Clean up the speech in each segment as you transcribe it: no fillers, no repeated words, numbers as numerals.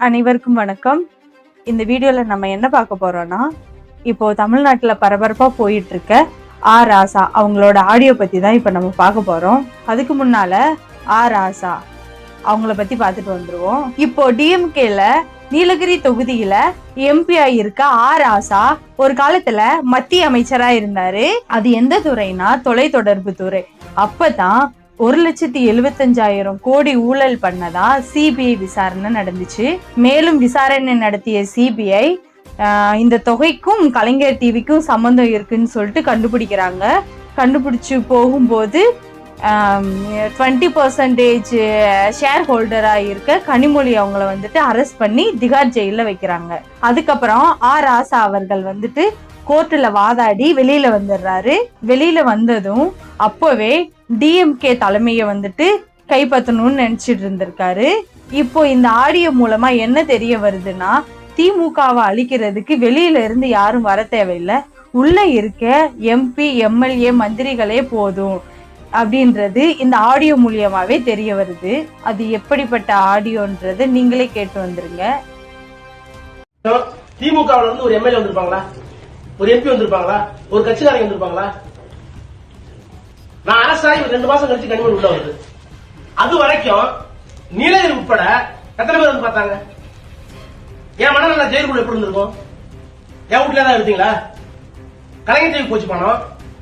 அனைவருக்கும் வணக்கம். இந்த வீடியோல நம்ம என்ன பார்க்க போறோம்னா, இப்போ தமிழ்நாட்டுல பரபரப்பா போயிட்டு இருக்க ராசா அவங்களோட ஆடியோ பத்தி தான் இப்ப நம்ம பார்க்க போறோம். அதுக்கு முன்னால ராசா அவங்கள பத்தி பார்த்துட்டு வந்துருவோம். இப்போ டிஎம்கேல நீலகிரி தொகுதியில எம்பி ஆயிருக்க ராசா ஒரு காலத்துல மத்திய அமைச்சரா இருந்தாரு. அது எந்த துறைனா தொலைத்தொடர்பு துறை. அப்பதான் 1,75,000 கோடி ஊழல் பண்ணதா சிபிஐ விசாரணை நடந்துச்சு. மேலும் விசாரணை நடத்திய சிபிஐ இந்த தொகைக்கும் கலைஞர் டிவிக்கும் சம்பந்தம் இருக்குன்னு சொல்லிட்டு கண்டுபிடிக்கிறாங்க. கண்டுபிடிச்சு போகும்போது 20% ஷேர் ஹோல்டரா இருக்க கனிமொழி அவங்கள வந்துட்டு அரெஸ்ட் பண்ணி திகார் ஜெயில வைக்கிறாங்க. அதுக்கப்புறம் ராசா அவர்கள் வந்துட்டு கோர்ட்டுல வாதாடி வெளியில வந்துடுறாரு. வெளியில வந்ததும் அப்பவே டிஎம்கே தலைமையை வந்துட்டு கைப்பற்றணும்னு நினைச்சிட்டு இருந்திருக்காரு. இப்போ இந்த ஆடியோ மூலமா என்ன தெரிய வருதுன்னா, திமுகவை அழிக்கிறதுக்கு வெளியில இருந்து யாரும் வர தேவையில்லை, உள்ள இருக்க எம்பி எம்எல்ஏ மந்திரிகளே போதும் அப்படின்றது இந்த ஆடியோ மூலியமாவே தெரிய வருது. அது எப்படிப்பட்ட ஆடியோன்றது நீங்களே கேட்டு வந்துருங்க. திமுகவுல இருந்து ஒரு எம்எல்ஏ வந்திருப்பாங்களா, ஒரு எம்பி வந்திருப்பாங்களா, ஒரு கட்சிக்காரங்க வந்திருப்பாங்களா? நான் அரசாணை 2 மாசம் கழிச்சு கனிமொழி உள்ள வருது. அது வரைக்கும் நீலகிரி உட்பட எத்தனை பேர் வந்து பார்த்தாங்க? என் மனநல ஜெயிலுக்குள்ள எப்படி இருந்திருக்கும்? என் வீட்டுல ஏதாவது எடுத்தீங்களா? கலைஞர் டிவி போச்சு பணம்.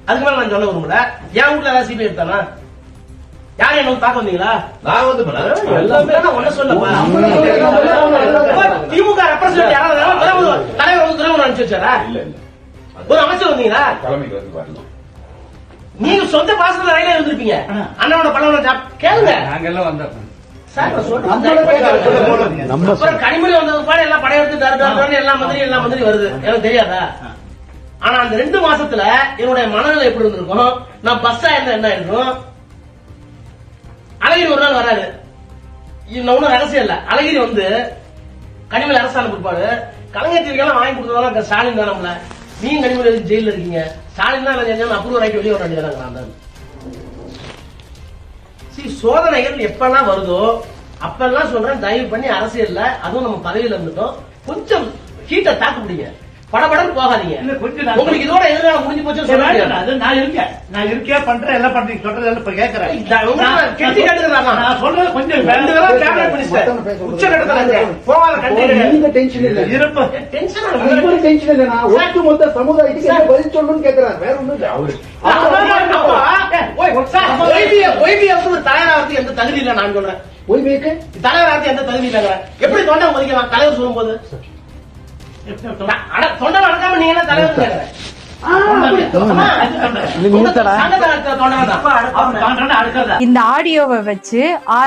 அதுக்கு மேல நான் சொல்ல விரும்பல. என் வீட்டுல ஏதாவது சிபிஐ எடுத்தானா? யாரும் என்ன தாக்க வந்தீங்களா? நான் வந்து ஒன்ன சொல்லப்பா. திமுக ரெப்ரசன்ட் யாராவது தலைவர் வந்து துறைமுறை அனுப்பிச்சு வச்சாரா? ஒரு அமைச்சர் வந்தீங்களா? தலைமைக்கு வந்து வரணும். நீங்க சொந்த பாசத்துல ரயில இருந்திருப்பீங்க. அண்ணனோட பழம் கேளுங்க. நாங்கெல்லாம் வந்தோம் கனிமொழி வந்தது பாடு எல்லாம் படையெடுத்து எல்லா மந்திரி வருது. எனக்கு தெரியாதா? ஆனா அந்த 2 மாசத்துல என்னுடைய மனநிலை எப்படி இருந்திருக்கும்? நான் பஸ்ஸா இருந்தா என்ன இருக்கும்? அழகிரி ஒரு நாள் வராது. ஒன்னும் ரகசியம் இல்ல. அழகிரி வந்து கனிமொழி அரசாணை கொடுப்பாரு. கலைஞர் டிவிக்கெல்லாம் வாங்கி கொடுத்ததால ஸ்டாலின் தானம்ல. நீங்க கனிமொழி ஜெயில இருக்கீங்க. ஸ்டாலின் தான் அப்ரூவ் ஆகிட்டு வெளியே வர வேண்டியதாங்க. சோதனைகள் எப்பெல்லாம் வருதோ அப்பெல்லாம் சொல்றேன், தயவு பண்ணி அரசியல்ல, அதுவும் நம்ம பதவியில இருந்துட்டோம், கொஞ்சம் ஹீட்டை தாக்கு பிடிங்க, படபடன்னு போகாதீங்க. உங்களுக்கு இதோட எதிராக முடிஞ்சு போச்சு சொல்ல முடியாது. நான் இருக்கேன் பண்றேன், எல்லாம் பண்றீங்க, சொல்றது எல்லாம் இப்ப கேட்கறேன். நான் சொல்றது கொஞ்சம் உச்சகட்டத்துல போகாத ஒட்டுமொத்த சமுதாயத்துக்கு பதில் சொல்லணும்னு கேட்கிறார். வேற ஒண்ணும் தலைவராக எந்த தகுதி இல்லை. நான் சொல்றேன், ஓய்வுக்கு தலைவராக எந்த தகுதி இல்லைங்க. எப்படி தொண்டை மதிக்கலாம் தலைவர் சொல்லும் போது? தொண்டை நடக்காம நீங்க என்ன தலைவர்? இந்த ஆடியோவை வச்சு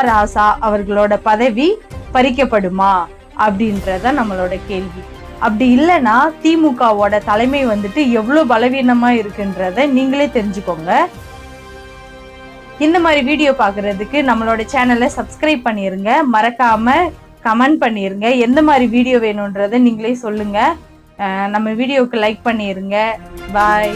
ராசா அவர்களோட பதவி பறிக்கப்படுமா அப்படின்றத நம்மளோட கேள்வி. அப்படி இல்லைன்னா திமுகவோட தலைமை வந்துட்டு எவ்வளவு பலவீனமா இருக்குன்றத நீங்களே தெரிஞ்சுக்கோங்க. இந்த மாதிரி வீடியோ பாக்குறதுக்கு நம்மளோட சேனலை சப்ஸ்கிரைப் பண்ணிருங்க. மறக்காம கமெண்ட் பண்ணிருங்க. எந்த மாதிரி வீடியோ வேணும்ன்றத நீங்களே சொல்லுங்க. நம்ம வீடியோக்கு லைக் பண்ணிருங்க. பாய்.